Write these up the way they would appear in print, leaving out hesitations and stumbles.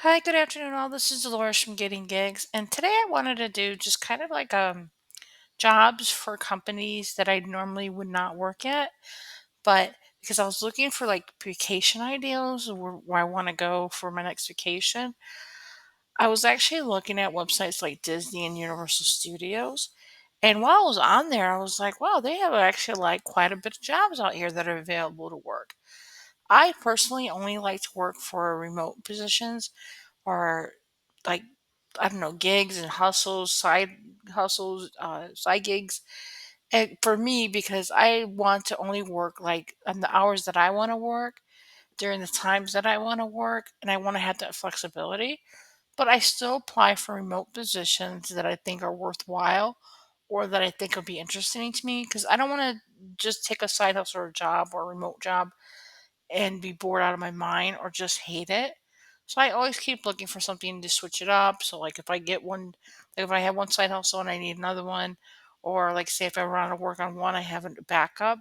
Hi, good afternoon, all. This is Dolores from Getting Gigs, and today I wanted to do just kind of like jobs for companies that I normally would not work at, but because I was looking for like vacation ideas or where I want to go for my next vacation, I was actually looking at websites like Disney and Universal Studios. And while I was on there, I was like, wow, they have actually like quite a bit of jobs out here that are available to work. I personally only like to work for remote positions or like I don't know, gigs and hustles, side gigs. And for me, because I want to only work like on the hours that I want to work during the times that I want to work, and I want to have that flexibility. But I still apply for remote positions that I think are worthwhile or that I think will be interesting to me because I don't want to just take a side hustle or job or a remote job and be bored out of my mind or just hate it. So I always keep looking for something to switch it up. So like if I get one, like if I have one side hustle and I need another one, or like say if I run out of work on one, I have a backup.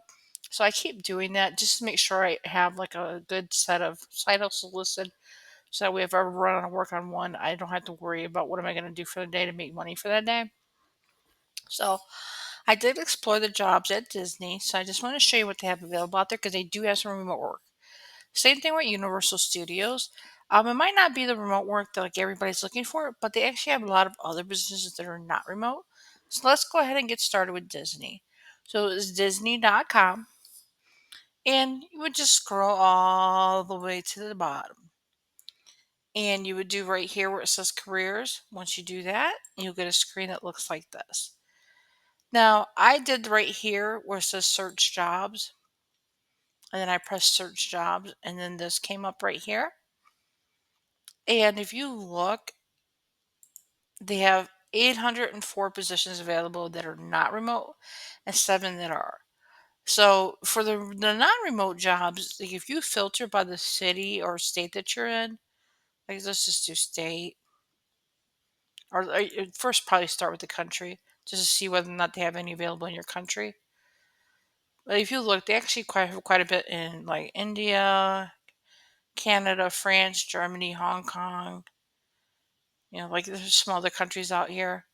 So I keep doing that just to make sure I have like a good set of side hustles listed. So that way if I ever run out of work on one, I don't have to worry about what am I going to do for the day to make money for that day. So I did explore the jobs at Disney. So I just want to show you what they have available out there because they do have some remote work. Same thing with Universal Studios. It might not be the remote work that like everybody's looking for, but they actually have a lot of other businesses that are not remote. So let's go ahead and get started with Disney. So it's Disney.com, and you would just scroll all the way to the bottom. And you would do right here where it says careers. Once you do that, you'll get a screen that looks like this. Now, I did right here where it says search jobs, and then I pressed search jobs, and then this came up right here. And if you look, they have 804 positions available that are not remote and 7 that are. So for the non-remote jobs, like if you filter by the city or state that you're in, like let's just do state, or first probably start with the country just to see whether or not they have any available in your country. But if you look, they actually have quite a bit in like India, Canada, France, Germany, Hong Kong. Like there's some other countries out here.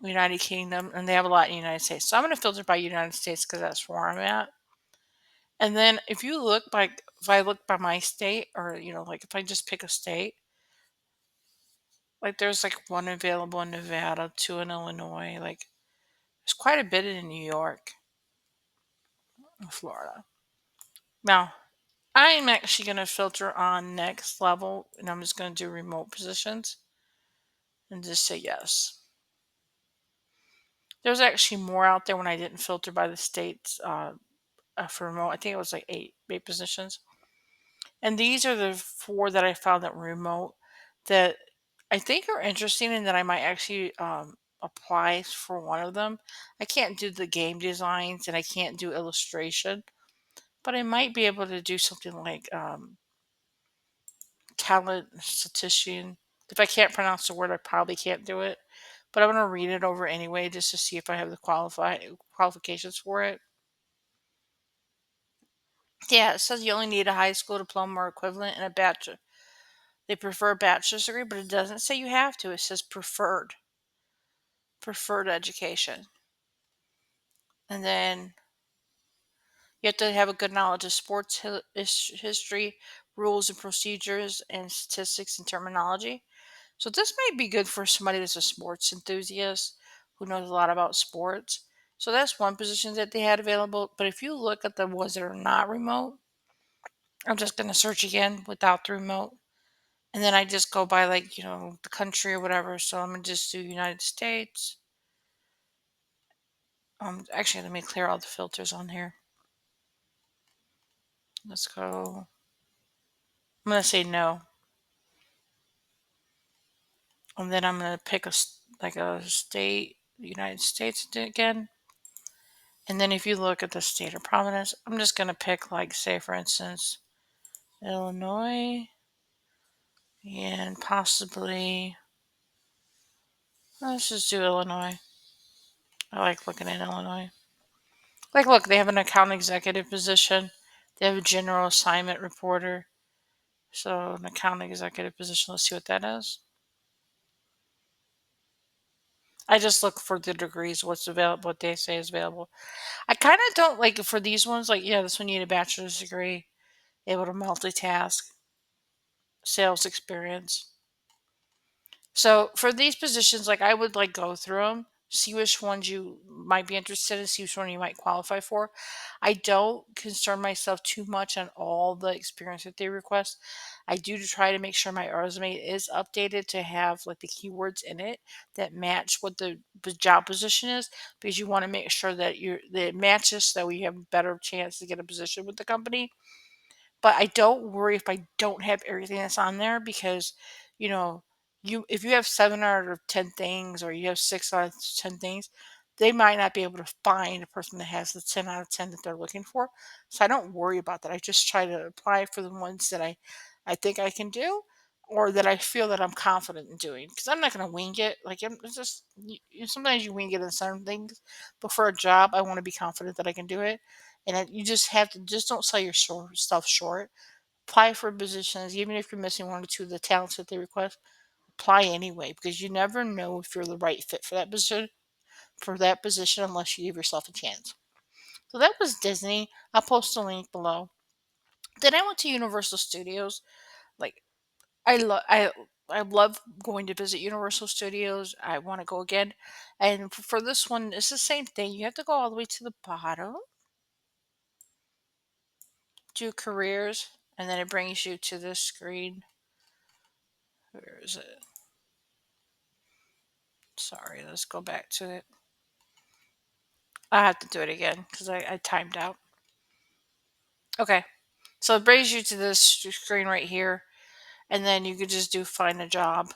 United Kingdom, and they have a lot in the United States. So I'm going to filter by United States because that's where I'm at. And then if you look like if I look by my state, or like if I just pick a state, like there's like one available in Nevada, two in Illinois, like there's quite a bit in New York and Florida. Now I'm actually going to filter on next level, and I'm just going to do remote positions and just say yes. There's actually more out there when I didn't filter by the states for remote. I think it was like eight positions. And these are the 4 that I found that were remote that I think are interesting and that I might actually apply for one of them. I can't do the game designs and I can't do illustration, but I might be able to do something like talent statistician. If I can't pronounce the word, I probably can't do it. But I'm going to read it over anyway just to see if I have the qualifications for it. Yeah, it says you only need a high school diploma or equivalent and a bachelor. They prefer a bachelor's degree, but it doesn't say you have to. It says preferred education. And then you have to have a good knowledge of sports history, rules and procedures, and statistics and terminology. So this might be good for somebody that's a sports enthusiast who knows a lot about sports. So that's one position that they had available. But if you look at the ones that are not remote, I'm just going to search again without the remote. And then I just go by like, the country or whatever. So I'm going to just do United States. Actually, let me clear all the filters on here. Let's go. I'm gonna say no, and then I'm gonna pick like a state, United States again. And then if you look at the state of prominence, I'm just gonna pick like say for instance Illinois and possibly let's just do Illinois. I like looking at Illinois. Like look, they have an account executive position. They have a general assignment reporter. So an accounting executive position. Let's see what that is. I just look for the degrees, what's available, what they say is available. I kind of don't like for these ones. Like, yeah, this one you need a bachelor's degree, able to multitask, sales experience. So for these positions, like I would like go through them, see which ones you might be interested in, see which one you might qualify for. I don't concern myself too much on all the experience that they request. I do try to make sure my resume is updated to have like the keywords in it that match what the job position is, because you want to make sure that that it matches so that we have a better chance to get a position with the company. But I don't worry if I don't have everything that's on there, because, you know, if you have 7 out of 10 things or you have 6 out of 10 things, they might not be able to find a person that has the 10 out of 10 that they're looking for. So I don't worry about that. I just try to apply for the ones that I think I can do, or that I feel that I'm confident in doing, because I'm not going to wing it. Like, it's just sometimes you wing it in certain things, but for a job, I want to be confident that I can do it. And you just have to just don't sell your stuff short. Apply for positions, even if you're missing one or two of the talents that they request. Apply anyway, because you never know if you're the right fit for that position unless you give yourself a chance. So that was Disney. I'll post a link below. Then I went to Universal Studios. Like, I love going to visit Universal Studios. I want to go again. And for this one, it's the same thing. You have to go all the way to the bottom, do careers, and then it brings you to this screen. Where is it? Sorry, let's go back to it. I have to do it again because I timed out. Okay, so it brings you to this screen right here, and then you could just do find a job.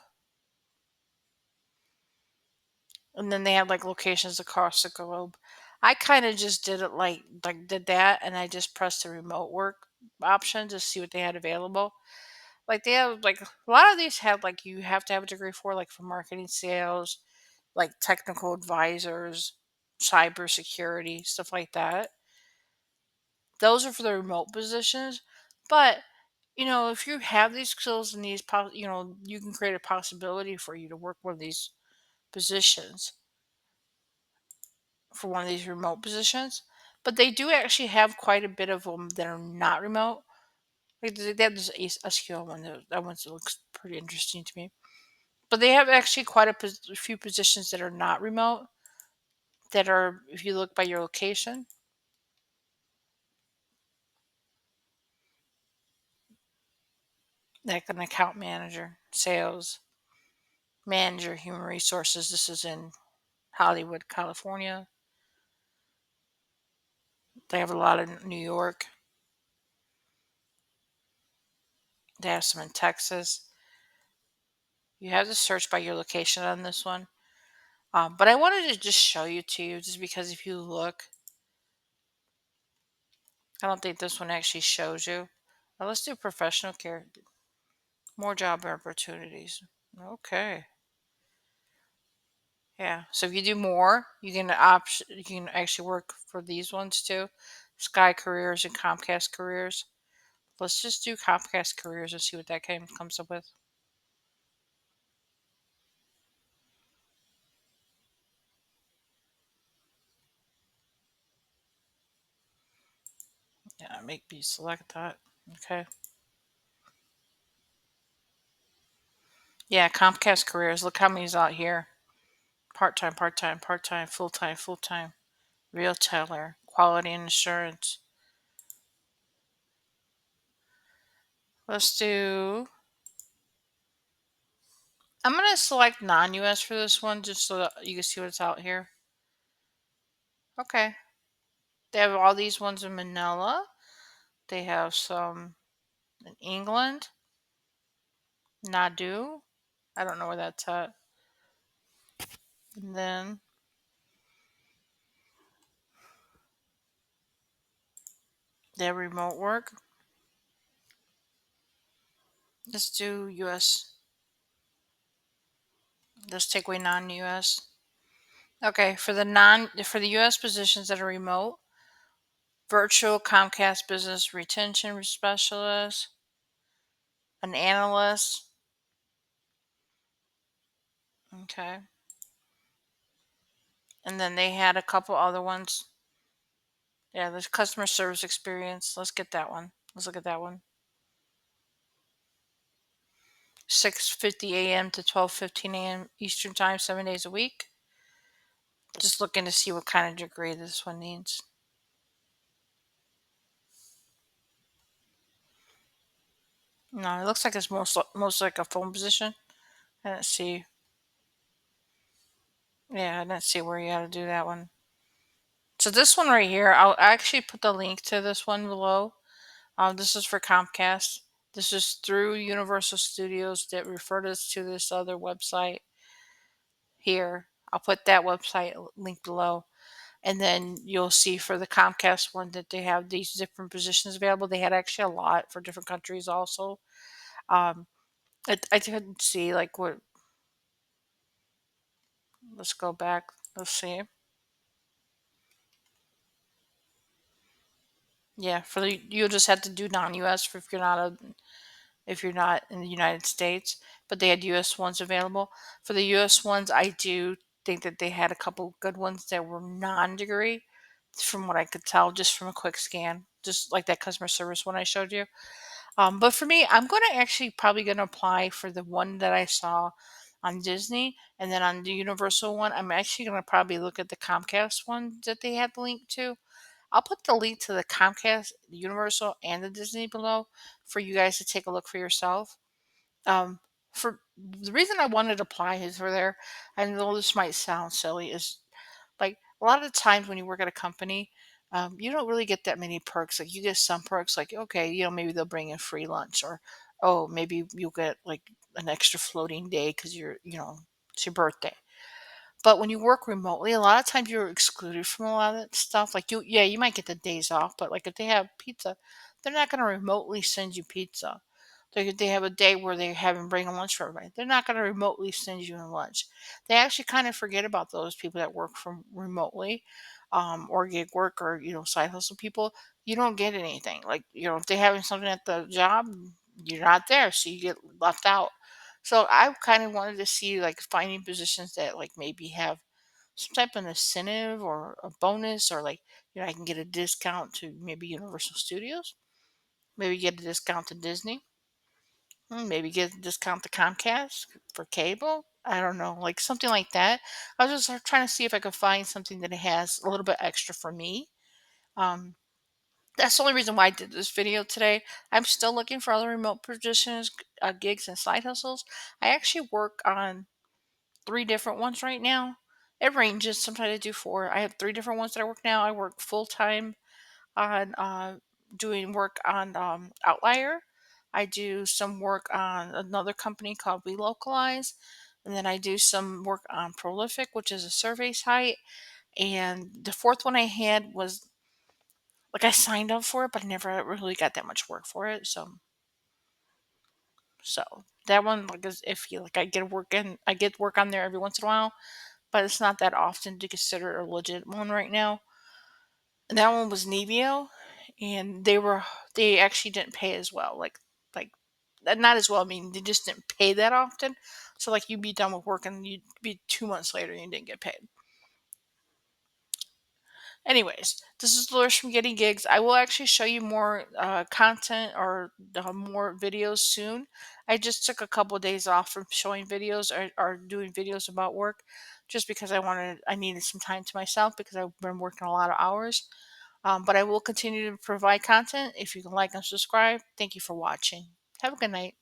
And then they have like locations across the globe. I kind of just did it like did that, and I just pressed the remote work option to see what they had available. Like they have like a lot of these have like you have to have a degree for marketing, sales, like technical advisors, cybersecurity, stuff like that. Those are for the remote positions. But if you have these skills and you can create a possibility for you to work one of these positions, for one of these remote positions. But they do actually have quite a bit of them that are not remote. Like they have this SQL one that one looks pretty interesting to me. But they have actually quite a few positions that are not remote, that are, if you look by your location, like an account manager, sales manager, human resources. This is in Hollywood, California. They have a lot in New York. They have some in Texas. You have to search by your location on this one. But I wanted to just show you to you, just because if you look, I don't think this one actually shows you. Now let's do professional care. More job opportunities. Okay. Yeah. So if you do more, you can actually work for these ones too. Sky Careers and Comcast Careers. Let's just do Comcast Careers and see what that comes up with. Yeah, make me select that. Okay. Yeah, Comcast Careers. Look how many's out here. Part time, part time, part time, full time, full time. Retailer, quality and insurance. Let's do. I'm gonna select non-US for this one, just so that you can see what's out here. Okay. They have all these ones in Manila. They have some in England. Nadu. I don't know where that's at. And then they have remote work. Let's do US. Let's take away non-US. Okay, for the US positions that are remote, virtual Comcast business retention specialist, an analyst. Okay. And then they had a couple other ones. Yeah, there's customer service experience. Let's get that one. Let's look at that one. 6:50 a.m. to 12:15 a.m. Eastern Time, 7 days a week. Just looking to see what kind of degree this one needs. No, it looks like it's most like a phone position. I didn't see. Yeah, I didn't see where you had to do that one. So this one right here, I'll actually put the link to this one below. This is for Comcast. This is through Universal Studios that referred us to this other website here. I'll put that website link below. And then you'll see for the Comcast one that they have these different positions available. They had actually a lot for different countries also. Um, I didn't see like what. Let's go back. Let's see. Yeah, for the you'll just have to do non-US for if you're not in the United States. But they had US ones available. For the US ones, I do think that they had a couple good ones that were non-degree, from what I could tell, just from a quick scan, just like that customer service one I showed you. But for me, I'm gonna actually probably gonna apply for the one that I saw on Disney, and then on the Universal one, I'm actually gonna probably look at the Comcast one that they had the link to. I'll put the link to the Comcast, the Universal, and the Disney below for you guys to take a look for yourself. Um, for the reason I wanted to apply is for there, I know this might sound silly, is like a lot of the times when you work at a company, you don't really get that many perks. Like you get some perks, like okay, maybe they'll bring in free lunch, or oh, maybe you'll get like an extra floating day because it's your birthday. But when you work remotely, a lot of times you're excluded from a lot of that stuff. Like yeah, you might get the days off, but like if they have pizza, they're not going to remotely send you pizza. They have a day where they have them bring a lunch for everybody. They're not going to remotely send you a lunch. They actually kind of forget about those people that work from remotely, or gig work, or side hustle people. You don't get anything. Like if they're having something at the job, you're not there, so you get left out. So I kind of wanted to see like finding positions that like maybe have some type of incentive or a bonus, or like I can get a discount to maybe Universal Studios, maybe get a discount to Disney, maybe get a discount to Comcast for cable. I don't know, like something like that. I was just trying to see if I could find something that has a little bit extra for me. Um, that's the only reason why I did this video today. I'm still looking for other remote positions, gigs, and side hustles. I actually work on three different ones right now. It ranges. Sometimes I do four. I have three different ones that I work now. I work full time on doing work on Outlier. I do some work on another company called We Localize. And then I do some work on Prolific, which is a survey site. And the fourth one I had was like I signed up for it, but I never really got that much work for it. So that one like is iffy. Like I get work on there every once in a while, but it's not that often to consider a legit one right now. And that one was Nevio, and they actually didn't pay as well. Like not as well. I mean, they just didn't pay that often. So like you'd be done with work and you'd be 2 months later and you didn't get paid. Anyways, this is Dolores from Getting Gigs. I will actually show you more content or more videos soon. I just took a couple of days off from showing videos or doing videos about work, just because I needed some time to myself because I've been working a lot of hours. But I will continue to provide content. If you can like and subscribe, thank you for watching. Have a good night.